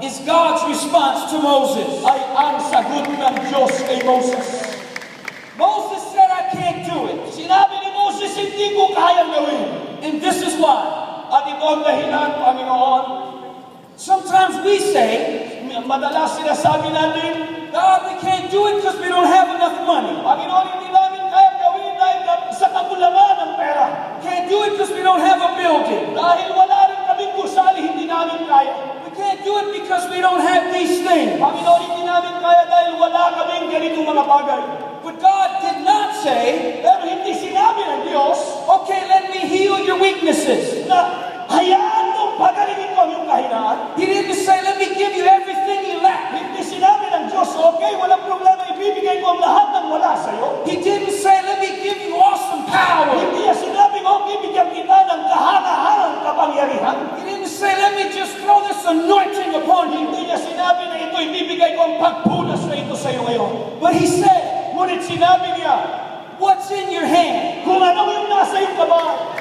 is God's response to Moses. ay ang sagot ng Diyos kay Moses. Moses said, I can't do it. Sinabi ni Moses, hindi ko kayang gawin. And this is why. At ito ang dahilan, Panginoon. Sometimes we say, Madalas sinasabi natin, God, we can't do it because we don't have enough money. Panginoon, hindi namin kayang gawin dahil sa kakulangan ng pera. Can't do it because we don't have a building. Dahil wala rin kaming gusali, hindi namin kaya. We can't do it because we don't have these things. Panginoon, hindi namin kaya dahil wala kaming ganitong mga bagay. But God did not say, Pero hindi sinabi ng Diyos okay, let me heal your weaknesses. na hayaan mong pagalingin ko ang iyong kahinaan. He didn't say, let me give you everything you lack. Hindi sinabi ng Diyos, okay, walang problema, ibibigay ko ang lahat ng wala sa'yo. He didn't say, let me give you awesome power. Hindi niya sinabing, okay, bigyan kita ng kahanga-hangang kapangyarihan. He didn't say, let me just throw this anointing upon you. Hindi niya sinabi na ito, ibibigay ko ang pagpunas na ito sa'yo ngayon. But he said, Ngunit sinabi niya, what's in your hand? kung ano yung nasa iyong kamay,